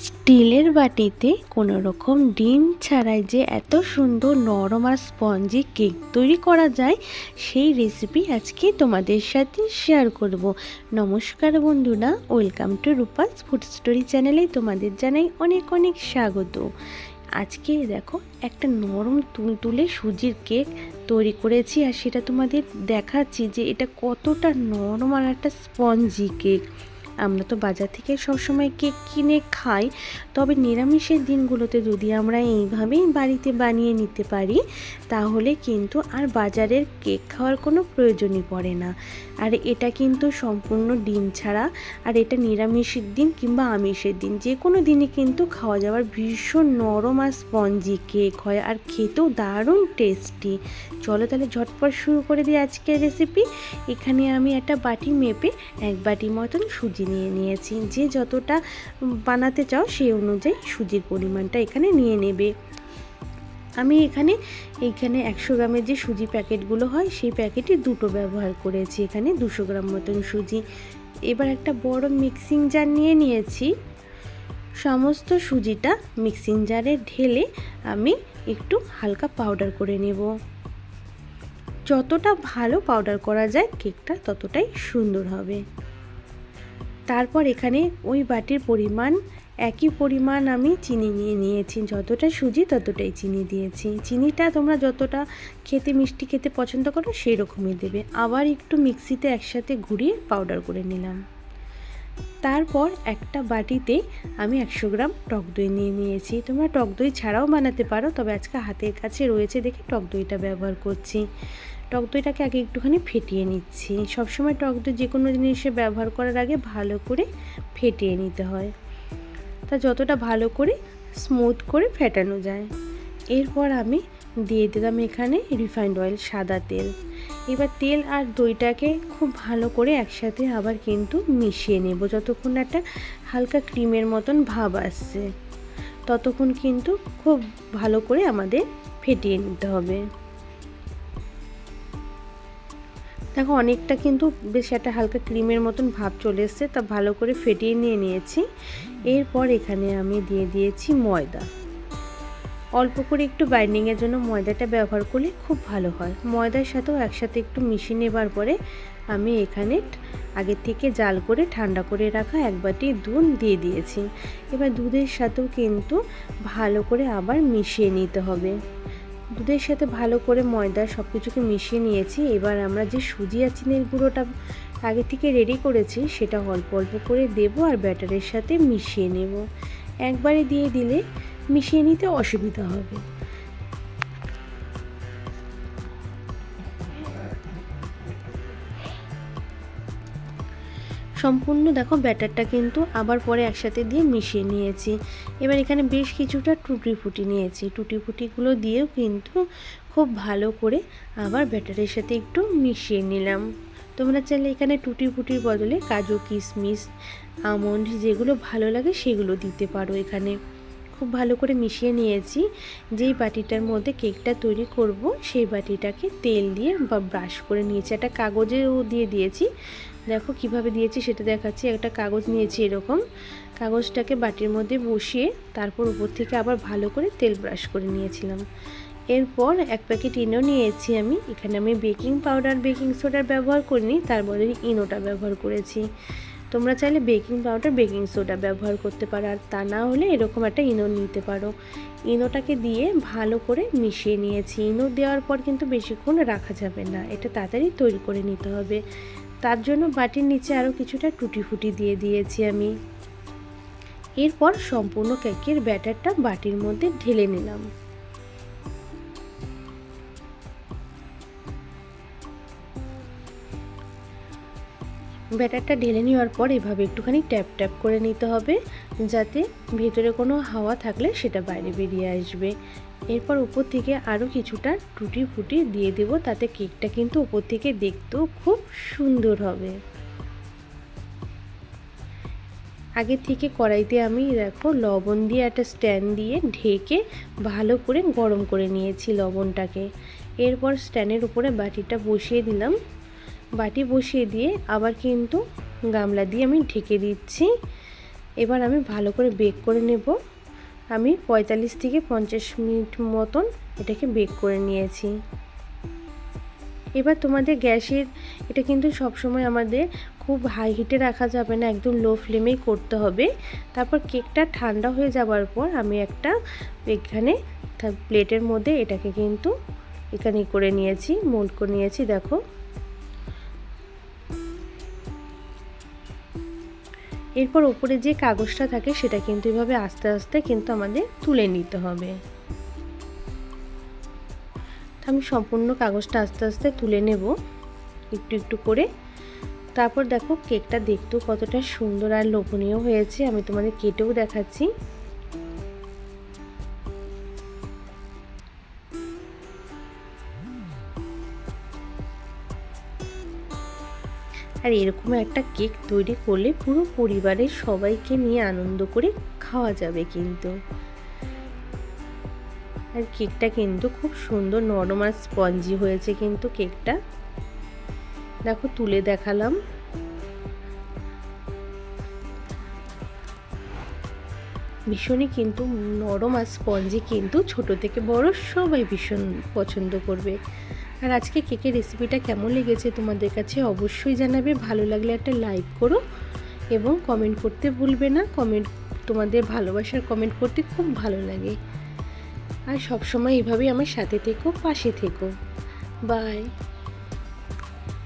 স্টিলের বাটিতে কোনো রকম ডিম ছাড়াই যে এত সুন্দর নরম আর স্পঞ্জি কেক তৈরি করা যায় সেই রেসিপি আজকে তোমাদের সাথে শেয়ার করব। নমস্কার বন্ধুরা, welcome to Rupa's food story চ্যানেলে তোমাদের জানাই অনেক অনেক স্বাগত। আজকে দেখো একটা নরম তুলতুলে সুজির কেক তৈরি করেছি আর সেটা তোমাদের দেখাচ্ছি যে এটা কতটা নরম আর একটা স্পঞ্জি কেক। আমরা তো বাজার থেকে সবসময় কেক কিনে খাই, তবে নিরামিষের দিনগুলোতে যদি আমরা এইভাবেই বাড়িতে বানিয়ে নিতে পারি তাহলে কিন্তু আর বাজারের কেক খাওয়ার কোনো প্রয়োজনই পড়ে না। আর এটা কিন্তু সম্পূর্ণ ডিম ছাড়া, আর এটা নিরামিষের দিন কিংবা আমিষের দিন যে কোনো দিনে কিন্তু খাওয়া যাওয়ার ভীষণ নরম আর স্পঞ্জি কেক হয়, আর খেতেও দারুণ টেস্টি। চলো তাহলে ঝটপট শুরু করে দিই আজকের রেসিপি। এখানে আমি একটা বাটি মেপে 1 বাটি মতন সুজি নিয়ে নিয়েছি। যে যতটা বানাতে চাও সেই অনুযায়ী সুজির পরিমাণটা এখানে নিয়ে নেবে। আমি এখানে 100 গ্রামের যে সুজি প্যাকেটগুলো হয় সেই প্যাকেটে দুটো ব্যবহার করেছি। এখানে 200 গ্রাম মতন সুজি। এবার একটা বড় মিক্সিং জার নিয়ে নিয়েছি। সমস্ত সুজিটা মিক্সিং জারে ঢেলে আমি একটু হালকা পাউডার করে নেব। যতটা ভালো পাউডার করা যায় কেকটা ততটাই সুন্দর হবে। তারপর এখানে ওই বাটির পরিমাণ একই পরিমাণ আমি চিনি নিয়ে নিয়েছি। যতটা সুজি ততটাই চিনি দিয়েছি। চিনিটা তোমরা যতটা খেতে মিষ্টি খেতে পছন্দ করো সেই রকমই দেবে। আবার একটু মিক্সিতে একসাথে ঘুরিয়ে পাউডার করে নিলাম। তারপর একটা বাটিতে আমি 100 গ্রাম টক দই নিয়ে নিয়েছি। তোমরা টক দই ছাড়াও বানাতে পারো, তবে আজকে হাতের কাছে রয়েছে দেখে টক দইটা ব্যবহার করছি। টক দইটাকে আগে একটুখানি ফেটিয়ে নিচ্ছি। সবসময় টক দই যে কোনো জিনিসে ব্যবহার করার আগে ভালো করে ফেটিয়ে নিতে হয়, তা যতটা ভালো করে স্মুথ করে ফেটানো যায়। এরপর আমি দিয়ে দিলাম এখানে রিফাইন্ড অয়েল, সাদা তেল। এবার তেল আর দইটাকে খুব ভালো করে একসাথে আবার কিন্তু মিশিয়ে নেব। যতক্ষণ একটা হালকা ক্রিমের মতন ভাব আসছে ততক্ষণ কিন্তু খুব ভালো করে আমাদের ফেটিয়ে নিতে হবে। দেখো অনেকটা কিন্তু বেশ একটা হালকা ক্রিমের মতন ভাব চলে এসছে, তা ভালো করে ফেটিয়ে নিয়ে নিয়েছি। এরপর এখানে আমি দিয়ে দিয়েছি ময়দা। অল্প করে একটু বাইন্ডিংয়ের জন্য ময়দাটা ব্যবহার করলে খুব ভালো হয়। ময়দার সাথেও একসাথে একটু মিশিয়ে নেবার পরে আমি এখানে আগে থেকে জাল করে ঠান্ডা করে রাখা 1 বাটি দুধ দিয়ে দিয়েছি। এবার দুধের সাথেও কিন্তু ভালো করে আবার মিশিয়ে নিতে হবে। দুধের সাথে ভালো করে ময়দা সব কিছুকে মিশিয়ে নিয়েছি। এবার আমরা যে সুজি আর চিনির গুঁড়োটা আগে থেকে রেডি করেছি সেটা অল্প অল্প করে দেবো আর ব্যাটারের সাথে মিশিয়ে নেব। একবারে দিয়ে দিলে মিশিয়ে নিতে অসুবিধা হবে। সম্পূর্ণ দেখো ব্যাটারটা কিন্তু আবার পরে একসাথে দিয়ে মিশিয়ে নিয়েছি। এবার এখানে বেশ কিছুটা টুটি ফুটি নিয়েছি। টুটি ফুটিগুলো দিয়েও কিন্তু খুব ভালো করে আবার ব্যাটারের সাথে একটু মিশিয়ে নিলাম। তোমরা চাইলে এখানে টুটি ফুটির বদলে কাজু, কিশমিশ, আমন্ড যেগুলো ভালো লাগে সেগুলো দিতে পারো। এখানে খুব ভালো করে মিশিয়ে নিয়েছি। যেই বাটিটার মধ্যে কেকটা তৈরি করব সেই বাটিটাকে তেল দিয়ে বা ব্রাশ করে নিয়েছি। একটা কাগজেও দিয়ে দিয়েছি। দেখো কিভাবে দিয়েছি সেটা দেখাচ্ছি। একটা কাগজ নিয়েছি, এরকম কাগজটাকে বাটির মধ্যে বসিয়ে তারপর উপর থেকে আবার ভালো করে তেল ব্রাশ করে নিয়েছিলাম। এরপর 1 প্যাকেট ইনো নিয়েছি আমি। এখানে আমি বেকিং পাউডার, বেকিং সোডার ব্যবহার করিনি, তার বদলে ইনোটা ব্যবহার করেছি। তোমরা চাইলে বেকিং পাউডার, বেকিং সোডা ব্যবহার করতে পারো, আর তা না হলে এরকম একটা ইনো নিতে পারো। ইনোটাকে দিয়ে ভালো করে মিশিয়ে নিয়েছি। ইনো দেওয়ার পর কিন্তু বেশিক্ষণ রাখা যাবে না, এটা তাড়াতাড়ি তৈরি করে নিতে হবে। তার জন্য বাটির নিচে আরও কিছুটা টুটি ফুটি দিয়ে দিয়েছি আমি। এরপর সম্পূর্ণ কেকের ব্যাটারটা বাটির মধ্যে ঢেলে নিলাম। ব্যাটারটা ঢেলে নেওয়ার পর এভাবে একটুখানি ট্যাপ ট্যাপ করে নিতে হবে, যাতে ভেতরে কোনো হাওয়া থাকলে সেটা বাইরে বেরিয়ে আসবে। এরপর উপর থেকে আরও কিছুটা টুটি ফুটি দিয়ে দেব, তাতে কেকটা কিন্তু উপর থেকে দেখতেও খুব সুন্দর হবে। আগে থেকে কড়াইতে আমি দেখো লবণ দিয়ে একটা স্ট্যান্ড দিয়ে ঢেকে ভালো করে গরম করে নিয়েছি লবণটাকে। এরপর স্ট্যান্ডের উপরে বাটিটা বসিয়ে দিলাম। বাটি বসিয়ে দিয়ে আবার কিন্তু গামলা দিয়ে আমি ঢেকে দিচ্ছি। এবার আমি ভালো করে বেক করে নেব। আমি 45 থেকে 50 মিনিট মতন এটাকে বেক করে নিয়েছি। এবার তোমাদের গ্যাসের এটা কিন্তু সব সময় আমাদের খুব হাই হিটে রাখা যাবে না, একদম লো ফ্লেমেই করতে হবে। তারপর কেকটা ঠান্ডা হয়ে যাওয়ার পর আমি একটা এখানে প্লেটের মধ্যে এটাকে কিন্তু এখানে করে নিয়েছি, মোল্ড করে নিয়েছি। দেখো এরপর উপরে যে কাগজটা থাকে সেটা কিন্তু এভাবে আস্তে আস্তে কিন্তু আমাদের তুলে নিতে হবে। আমি সম্পূর্ণ কাগজটা আস্তে আস্তে তুলে নেব একটু একটু করে। তারপর দেখো কেকটা দেখতেও কতটা সুন্দর আর লোভনীয় হয়েছে, আমি তোমাদের কেটেও দেখাচ্ছি। আর এরকম একটা কেক তৈরি করলে পুরো পরিবারের সবাইকে নিয়ে আনন্দ করে খাওয়া যাবে কিন্তু। আর কেকটা কিন্তু খুব সুন্দর নরম আর স্পঞ্জি হয়েছে কিন্তু কেকটা। দেখো তুলে দেখালাম। ভীষণই কিন্তু নরম আর স্পঞ্জি, কিন্তু ছোট থেকে বড় সবাই ভীষণ পছন্দ করবে। আর আজকে কেকের রেসিপিটা কেমন লেগেছে তোমাদের কাছে অবশ্যই জানাবে। ভালো লাগলে একটা লাইক করো এবং কমেন্ট করতে ভুলবে না। তোমাদের ভালোবাসার কমেন্ট করতে খুব ভালো লাগে। আর সব সময় এভাবেই আমার সাথে থেকো, পাশে থেকো। বাই।